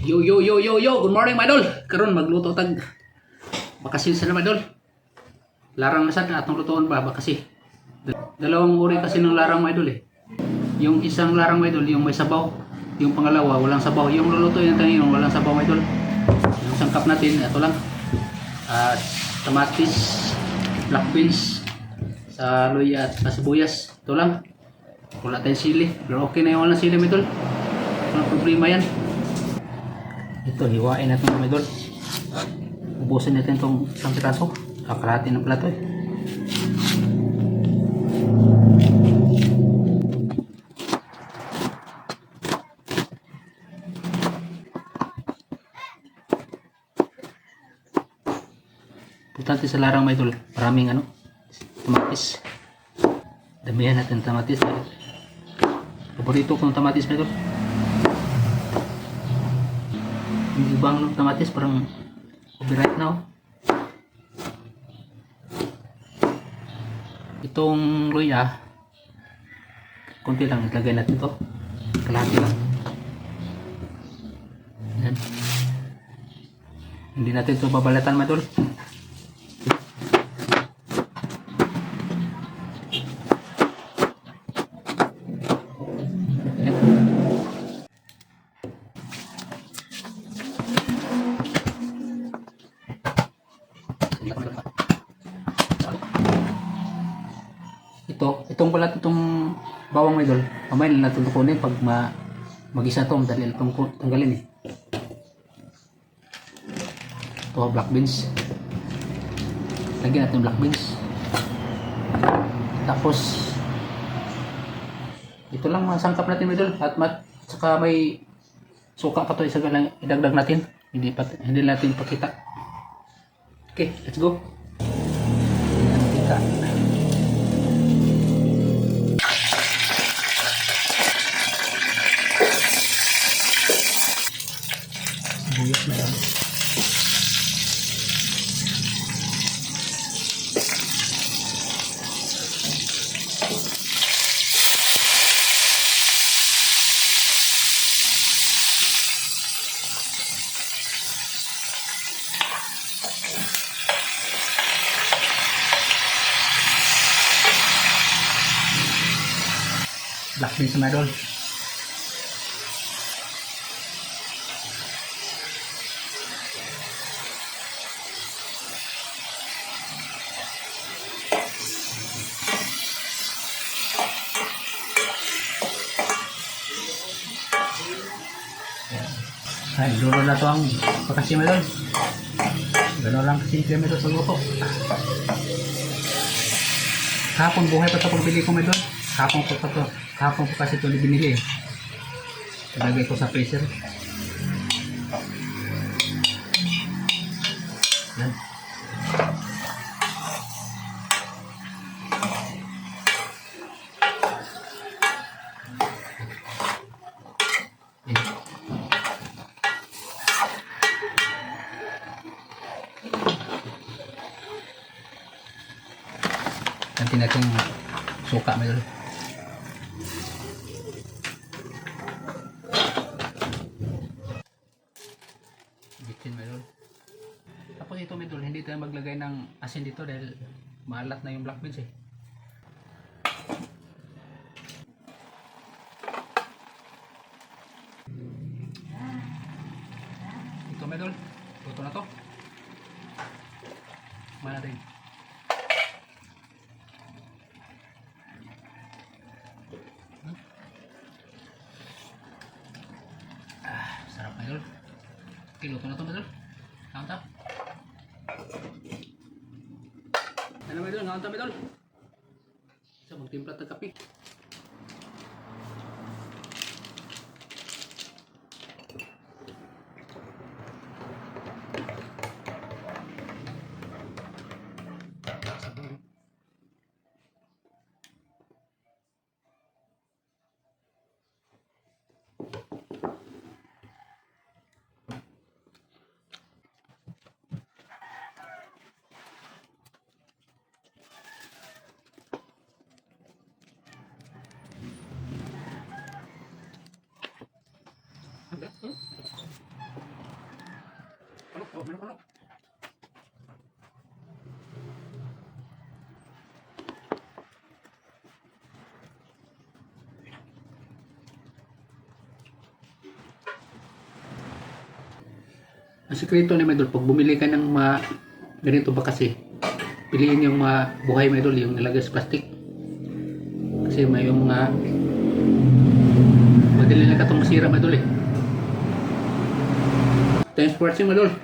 Yo yo yo yo yo, good morning mga idol. Karon magluto tag bakasin sa mga idol. Larang na sad atong lutoon ba bakasi. Dalawang uri kasi ng larang mga idol eh. Yung isang larang mga idol, yung may sabaw. Yung pangalawa walang sabaw. Yung lulutuin natin yung walang sabaw mga idol. Yung sangkap natin ito lang. Kamatis, black beans, saluya at sibuyas. Ito lang. Wala tayong sili. Pero okay na yung walang sili mga idol. Walang problema yan. Ito, hiwain natin mga idol. Ubusin natin itong isang piraso. Kakalahati ng plato eh. Importante sa larang mga idol, maraming tamatis. Damihan natin tamatis. Paborito kong tamatis mga idol. Yung ibang tamatis parang copyright na oh. Itong luya konti lang ilagay natin ito, kalahati lang. Yan. Hindi natin ito babalatan mga idol. Itong balat itong bawang idol, mamaya na natin kunin pag mag-isa itong dali itong tanggalin eh. Ito black beans, lagyan natin black beans, tapos ito lang masangkap natin idol at saka may suka pa to, isa lang idagdag natin, hindi natin pakita. Okay, let's go. Sibuyas na lang. Black beans na idol. Ay, dulo na ito ang pagkasim idol. Gano'n lang kasimple medol sa luto. Kahapon buhay pa ito pagbili ko medol. Kahapon po kasi ito binili eh. Ilagay ko sa freezer. Yan. Nanti natin suka medol. Bitin medol. Tapos ito medol, hindi tayo maglagay ng asin dito dahil maalat na yung black beans eh. Ito medol, luto na to. Mana din. Sarap medol. Okay, luto na to medol. Kanta. Ano medol, kanta medol. So magtimpla tag kape. Meron. Ang sikreto ni Idol, pag bumili ka ng mga ganito ba kasi, piliin yung mga buhay mga Idol, yung nilagay sa plastic. Kasi may yung mga madali na katong masira mga Idol eh. Thanks for watching mga Idol.